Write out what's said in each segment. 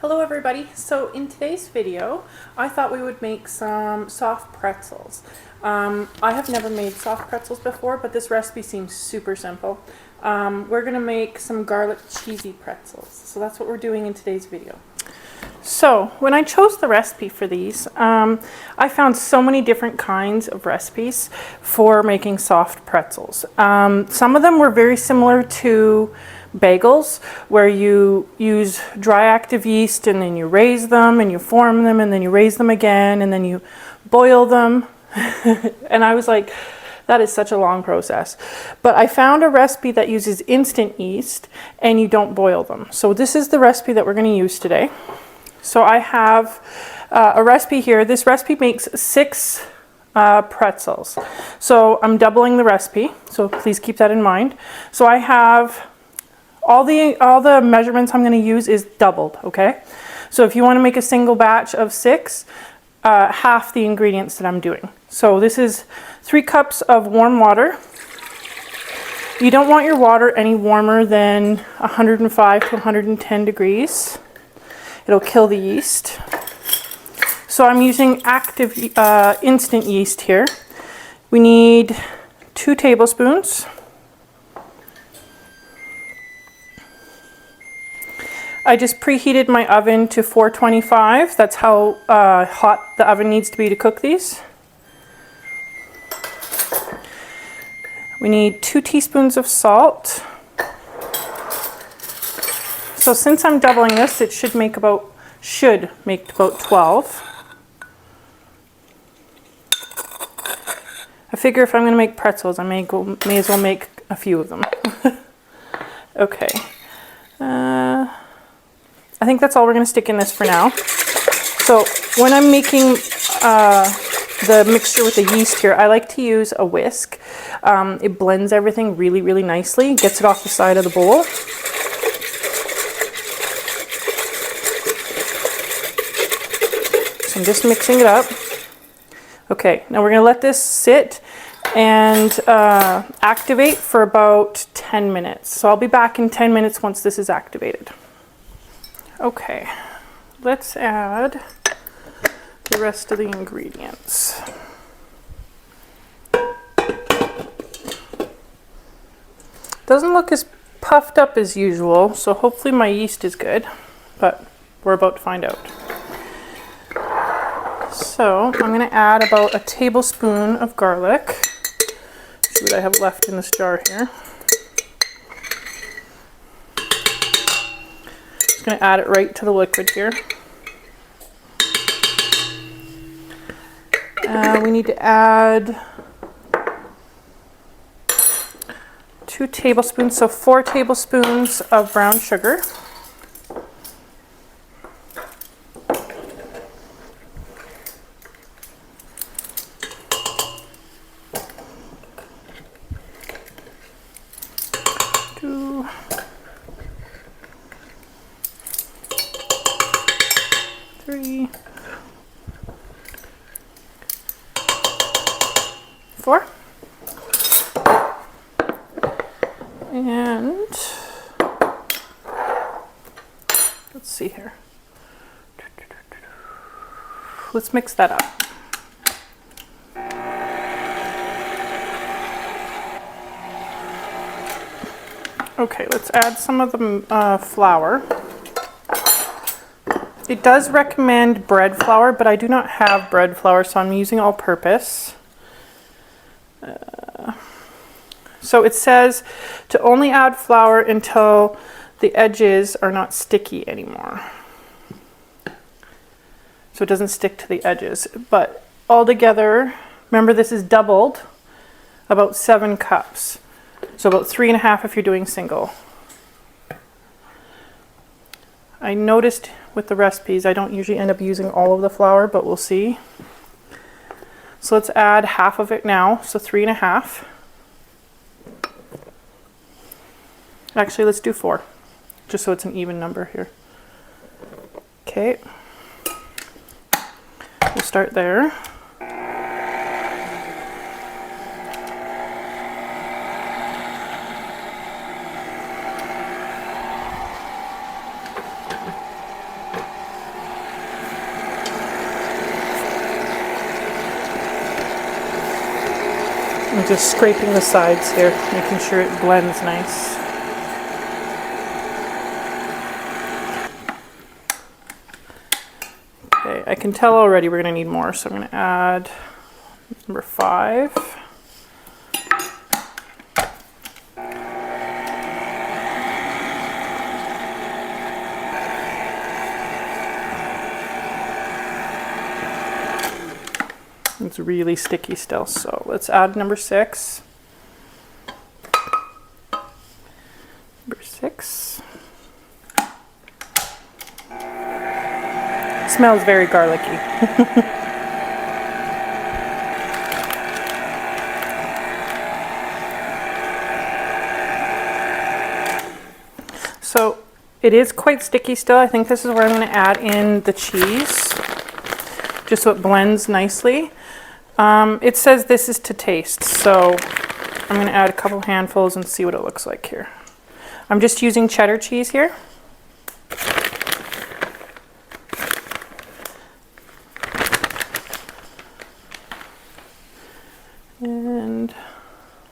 Hello everybody. So in today's video, I thought we would make some soft pretzels. I have never made soft pretzels before, but this recipe seems super simple. We're going to make some garlic cheesy pretzels. So that's what we're doing in today's video. So when I chose the recipe for these, I found so many different kinds of recipes for making soft pretzels. Some of them were very similar to bagels, where you use dry active yeast and then you raise them and you form them and then you raise them again and then you boil them. And I was like, that is such a long process. But I found a recipe that uses instant yeast and you don't boil them. So this is the recipe that we're going to use today. So I have a recipe here. This recipe makes 6 pretzels. So I'm doubling the recipe, so please keep that in mind. So I have all the measurements I'm going to use is doubled, okay? So if you want to make a single batch of 6, half the ingredients that I'm doing. So this is 3 cups of warm water. You don't want your water any warmer than 105 to 110 degrees. It'll kill the yeast. So I'm using active instant yeast here. We need 2 tablespoons. I just preheated my oven to 425. That's how hot the oven needs to be to cook these. We need 2 teaspoons of salt. So since I'm doubling this, it should make about 12. I figure if I'm going to make pretzels, I may as well make a few of them. Okay. I think that's all we're going to stick in this for now. So when I'm making the mixture with the yeast here, I like to use a whisk. It blends everything really, really nicely, gets it off the side of the bowl. So I'm just mixing it up. Okay, now we're going to let this sit and activate for about 10 minutes. So I'll be back in 10 minutes once this is activated. Okay, let's add the rest of the ingredients. Doesn't look as puffed up as usual, so hopefully my yeast is good, but we're about to find out. So I'm going to add about a tablespoon of garlic. See what I have left in this jar here. Just going to add it right to the liquid here. We need to add 2 tablespoons, so 4 tablespoons of brown sugar. Three, 4, and let's see here. Let's mix that up. Okay, let's add some of the flour. It does recommend bread flour, but I do not have bread flour, so I'm using all-purpose. So it says to only add flour until the edges are not sticky anymore. So it doesn't stick to the edges. But altogether, remember this is doubled, about 7 cups. So about 3.5 if you're doing single. I noticed with the recipes, I don't usually end up using all of the flour, but we'll see. So let's add half of it now, so 3.5. Actually, let's do 4, just so it's an even number here. Okay. We'll start there. I'm just scraping the sides here, making sure it blends nice. Okay, I can tell already we're going to need more, so I'm going to add number 5. It's really sticky still, so let's add number 6. Number 6. Smells very garlicky. So it is quite sticky still. I think this is where I'm going to add in the cheese, just so it blends nicely. It says this is to taste, so I'm going to add a couple handfuls and see what it looks like here. I'm just using cheddar cheese here. And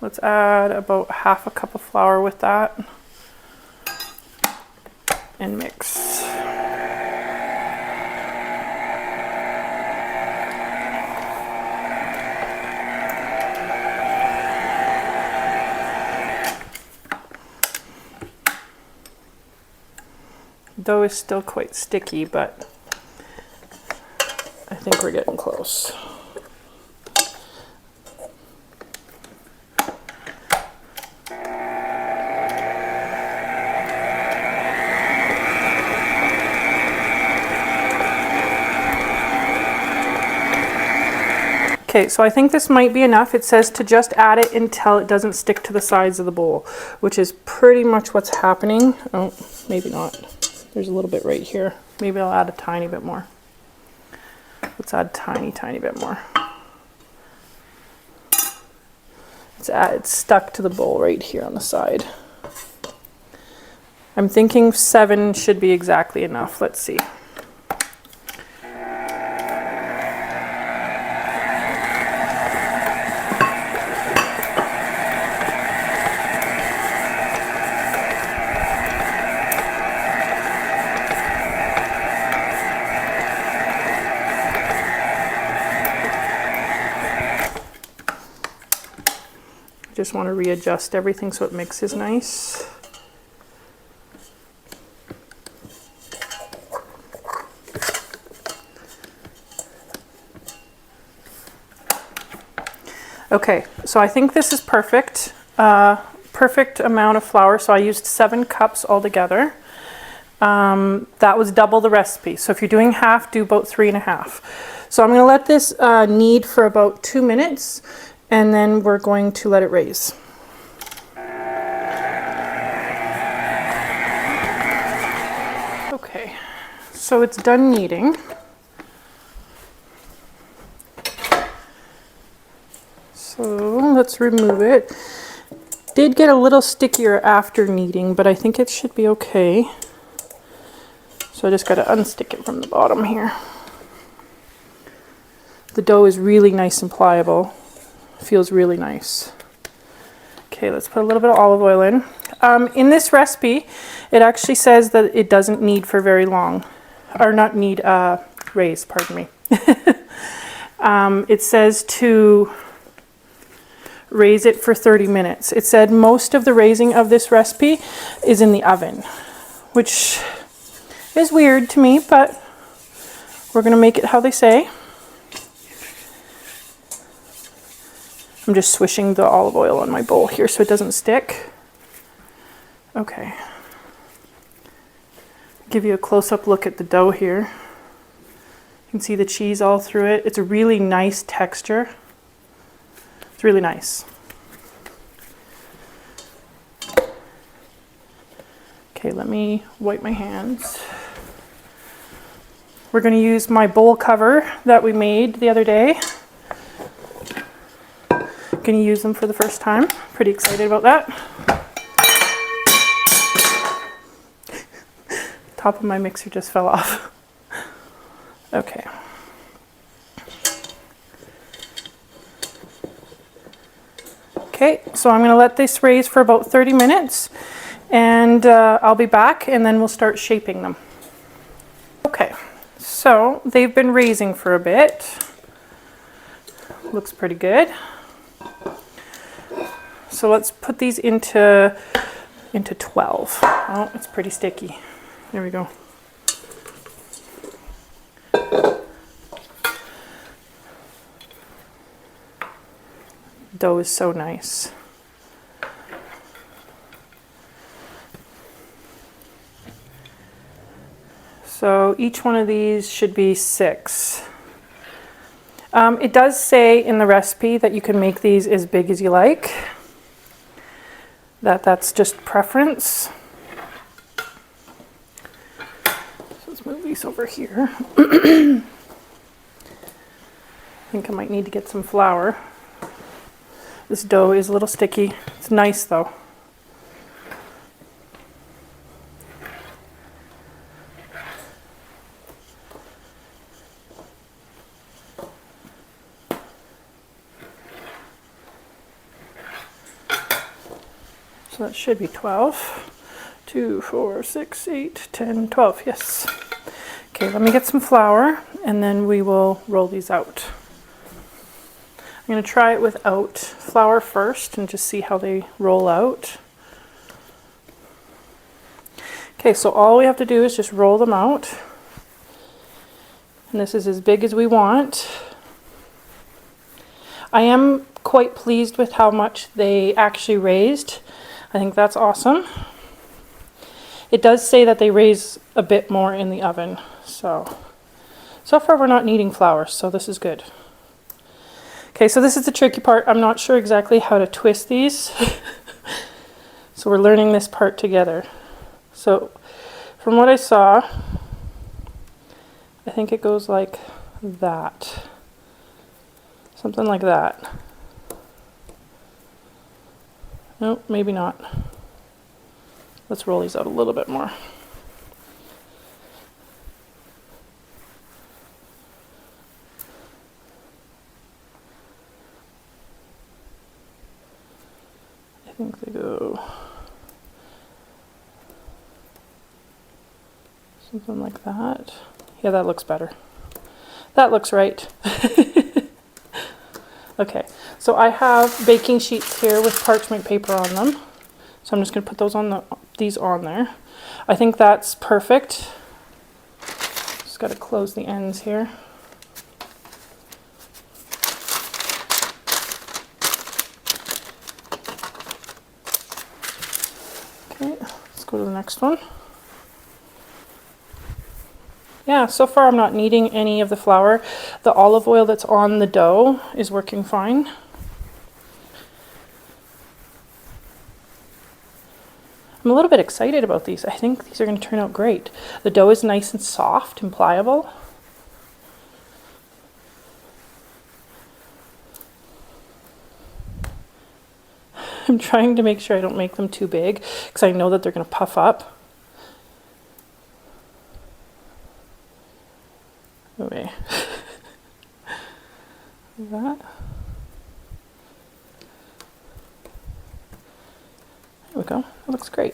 let's add about half a cup of flour with that and mix. Dough is still quite sticky, but I think we're getting close. Okay, so I think this might be enough. It says to just add it until it doesn't stick to the sides of the bowl, which is pretty much what's happening. Oh, maybe not. There's a little bit right here. Maybe I'll add a tiny bit more. Let's add a tiny bit more. It's stuck to the bowl right here on the side. I'm thinking 7 should be exactly enough. Let's see. Just want to readjust everything so it mixes nice. Okay, so I think this is perfect. Perfect amount of flour. So I used 7 cups altogether. That was double the recipe. So if you're doing half, do about 3.5. So I'm going to let this knead for about 2 minutes. And then we're going to let it raise. Okay, so it's done kneading. So let's remove it. Did get a little stickier after kneading, but I think it should be okay. So I just got to unstick it from the bottom here. The dough is really nice and pliable. Feels really nice. Okay, let's put a little bit of olive oil in. In this recipe, it actually says that it doesn't knead for very long, or not knead, raise, pardon me. It says to raise it for 30 minutes. It said most of the raising of this recipe is in the oven, which is weird to me, but we're gonna make it how they say. I'm just swishing the olive oil on my bowl here so it doesn't stick. Okay. Give you a close-up look at the dough here. You can see the cheese all through it. It's a really nice texture. It's really nice. Okay, let me wipe my hands. We're going to use my bowl cover that we made the other day. Going to use them for the first time. Pretty excited about that. Top of my mixer just fell off. Okay. Okay, so I'm going to let this raise for about 30 minutes and I'll be back and then we'll start shaping them. Okay, so they've been raising for a bit. Looks pretty good. So let's put these into 12. Oh, it's pretty sticky. There we go. Dough is so nice. So each one of these should be 6. It does say in the recipe that you can make these as big as you like. That's just preference. So let's move these over here. I think I might need to get some flour. This dough is a little sticky. It's nice though. So that should be 12. 2, 4, 6, 8, 10, 12. Yes. Okay, let me get some flour and then we will roll these out. I'm going to try it without flour first and just see how they roll out. Okay, so all we have to do is just roll them out. And this is as big as we want. I am quite pleased with how much they actually raised. I think that's awesome. It does say that they raise a bit more in the oven. So far we're not needing flour, so this is good. Okay, so this is the tricky part. I'm not sure exactly how to twist these. So we're learning this part together. So from what I saw, I think it goes like that. Something like that. Nope, maybe not. Let's roll these out a little bit more. I think they go something like that. Yeah, that looks better. That looks right. Okay, so I have baking sheets here with parchment paper on them. So I'm just going to put those on these on there. I think that's perfect. Just got to close the ends here. Okay, let's go to the next one. Yeah, so far I'm not needing any of the flour. The olive oil that's on the dough is working fine. I'm a little bit excited about these. I think these are going to turn out great. The dough is nice and soft and pliable. I'm trying to make sure I don't make them too big because I know that they're going to puff up. Okay. That. There we go. That looks great.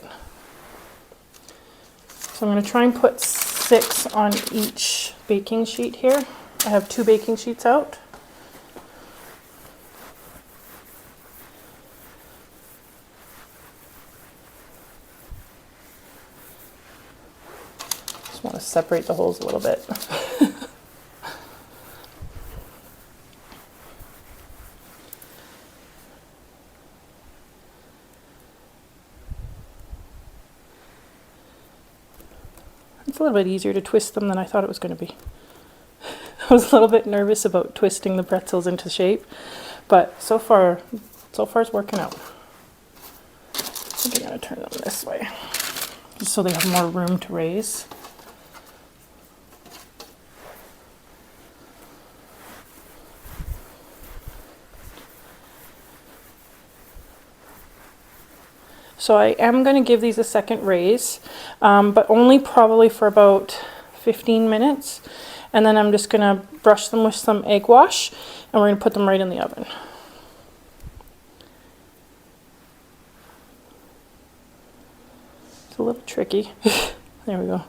So I'm going to try and put 6 on each baking sheet here. I have 2 baking sheets out. Just want to separate the holes a little bit. It's a little bit easier to twist them than I thought it was going to be. I was a little bit nervous about twisting the pretzels into shape, but so far it's working out. I think I'm going to turn them this way, just so they have more room to raise. So I am going to give these a second raise, but only probably for about 15 minutes. And then I'm just going to brush them with some egg wash, and we're going to put them right in the oven. It's a little tricky. There we go.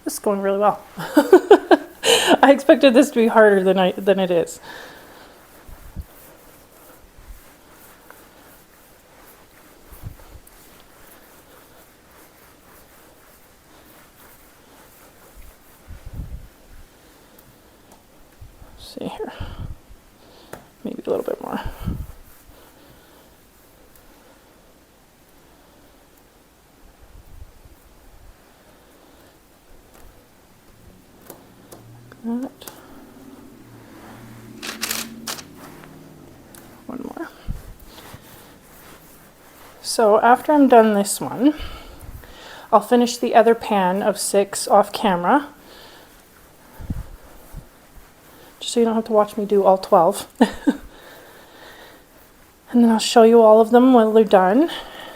This is going really well. I expected this to be harder than it is. See here, maybe a little bit more. That. One more. So after I'm done this one, I'll finish the other pan of 6 off camera. So you don't have to watch me do all 12. And then I'll show you all of them when they're done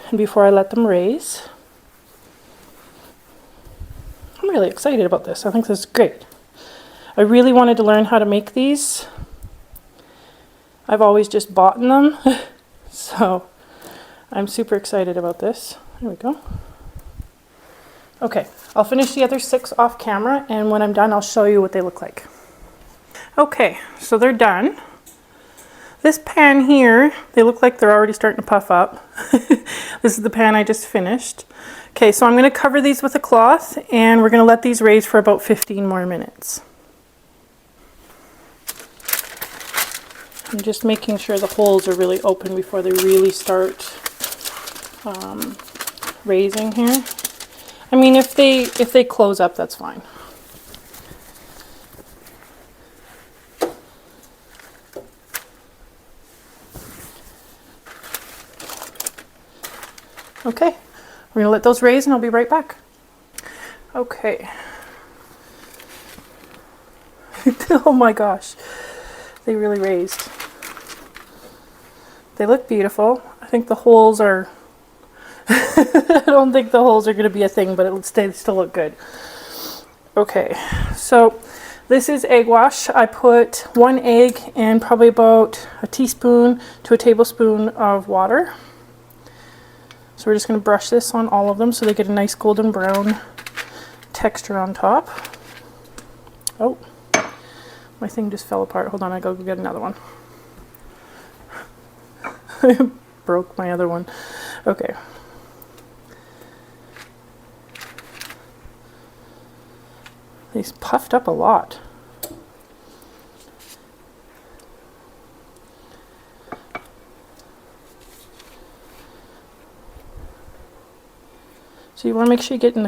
and before I let them raise. I'm really excited about this. I think this is great. I really wanted to learn how to make these. I've always just bought them. So I'm super excited about this. There we go. Okay, I'll finish the other 6 off camera, and when I'm done I'll show you what they look like. Okay, so they're done. This pan here, they look like they're already starting to puff up. This is the pan I just finished. Okay, so I'm going to cover these with a cloth, and we're going to let these raise for about 15 more minutes. I'm just making sure the holes are really open before they really start raising here. I mean, if they close up, that's fine. Okay, we're gonna let those raise and I'll be right back. Okay. Oh my gosh, they really raised. They look beautiful. I think the holes are, I don't think the holes are gonna be a thing, but they still look good. Okay, so this is egg wash. I put 1 egg and probably about a teaspoon to a tablespoon of water. So we're just going to brush this on all of them so they get a nice golden brown texture on top. Oh, my thing just fell apart. Hold on, I gotta go get another one. I broke my other one. Okay. These puffed up a lot. So you want to make sure you get in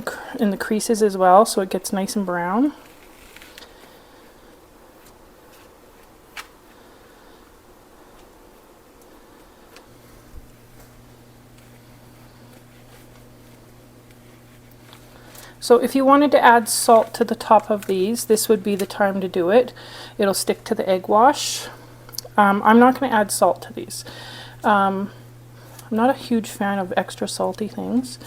the creases as well, so it gets nice and brown. So if you wanted to add salt to the top of these, this would be the time to do it. It'll stick to the egg wash. I'm not going to add salt to these. I'm not a huge fan of extra salty things.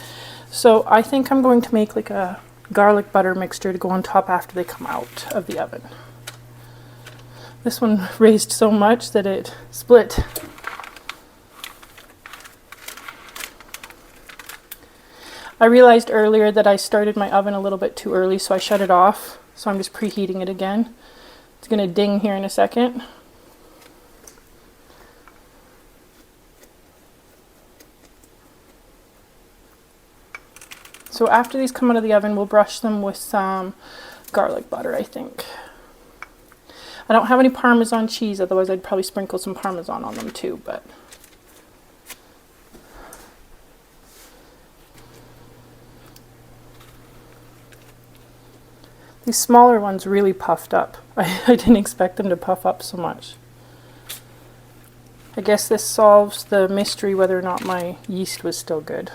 So I think I'm going to make like a garlic butter mixture to go on top after they come out of the oven. This one raised so much that it split. I realized earlier that I started my oven a little bit too early, so I shut it off. So I'm just preheating it again. It's going to ding here in a second. So after these come out of the oven, we'll brush them with some garlic butter, I think. I don't have any Parmesan cheese, otherwise I'd probably sprinkle some Parmesan on them too, but these smaller ones really puffed up. I didn't expect them to puff up so much. I guess this solves the mystery whether or not my yeast was still good.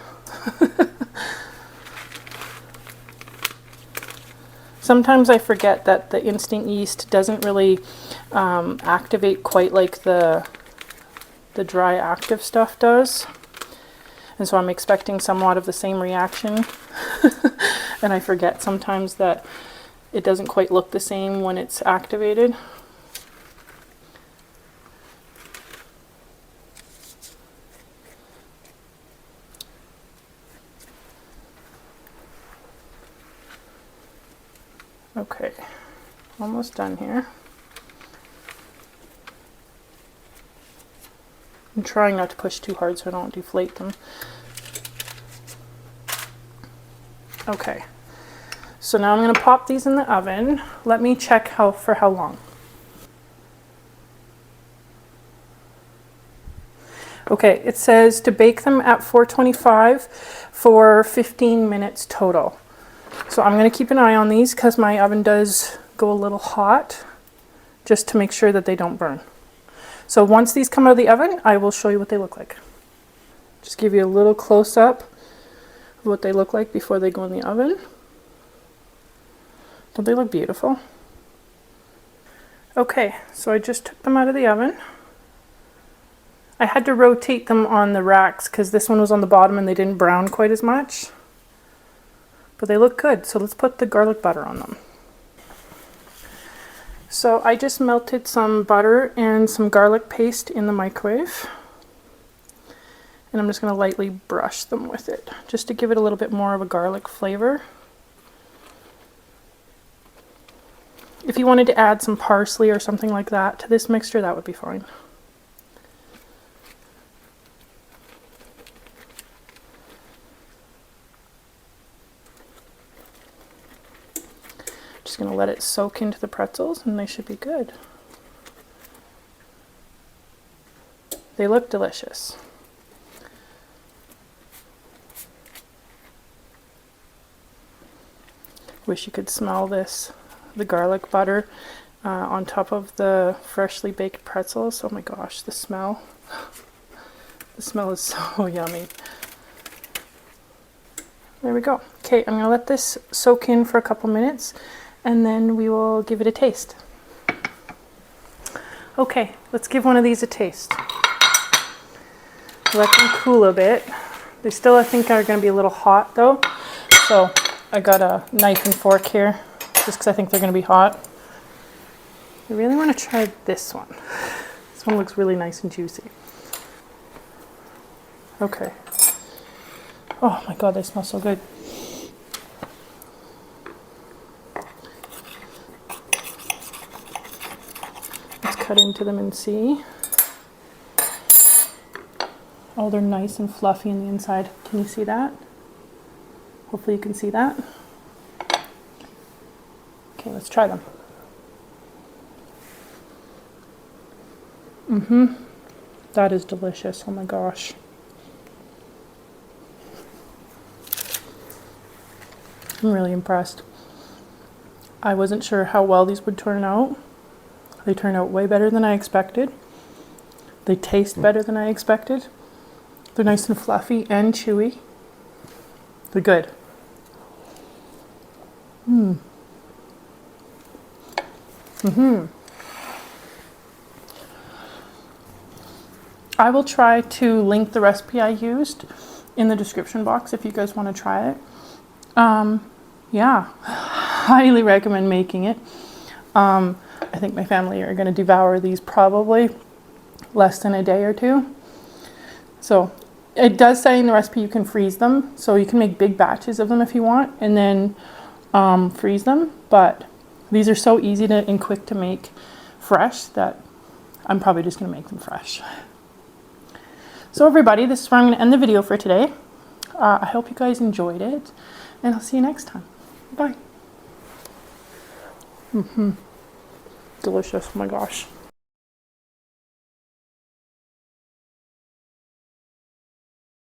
Sometimes I forget that the instant yeast doesn't really activate quite like the dry active stuff does. And so I'm expecting somewhat of the same reaction. And I forget sometimes that it doesn't quite look the same when it's activated. Okay, almost done here. I'm trying not to push too hard so I don't deflate them. Okay, so now I'm going to pop these in the oven. Let me check for how long. Okay, it says to bake them at 425 for 15 minutes total. So I'm going to keep an eye on these because my oven does go a little hot, just to make sure that they don't burn. So once these come out of the oven, I will show you what they look like. Just give you a little close-up of what they look like before they go in the oven. Don't they look beautiful? Okay, so I just took them out of the oven. I had to rotate them on the racks because this one was on the bottom and they didn't brown quite as much. But they look good, so let's put the garlic butter on them. So I just melted some butter and some garlic paste in the microwave. And I'm just going to lightly brush them with it, just to give it a little bit more of a garlic flavor. If you wanted to add some parsley or something like that to this mixture, that would be fine. Just going to let it soak into the pretzels and they should be good. They look delicious. Wish you could smell this, the garlic butter on top of the freshly baked pretzels. Oh my gosh, the smell. The smell is so yummy. There we go. Okay, I'm going to let this soak in for a couple minutes and then we will give it a taste. Okay, let's give one of these a taste. Let them cool a bit. They still, I think, are going to be a little hot though. So I got a knife and fork here just because I think they're going to be hot. I really want to try this one. This one looks really nice and juicy. Okay. Oh my god, they smell so good. Let's cut into them and see. Oh, they're nice and fluffy on the inside. Can you see that? Hopefully you can see that. Okay, let's try them. That is delicious. Oh my gosh. I'm really impressed. I wasn't sure how well these would turn out. They turn out way better than I expected. They taste better than I expected. They're nice and fluffy and chewy. They're good. I will try to link the recipe I used in the description box if you guys want to try it. Yeah, highly recommend making it. I think my family are going to devour these probably less than a day or two. So it does say in the recipe you can freeze them, so you can make big batches of them if you want and then freeze them, but these are so easy and quick to make fresh that I'm probably just going to make them fresh. So everybody, this is where I'm going to end the video for today. I hope you guys enjoyed it, and I'll see you next time. Bye. Delicious, oh my gosh.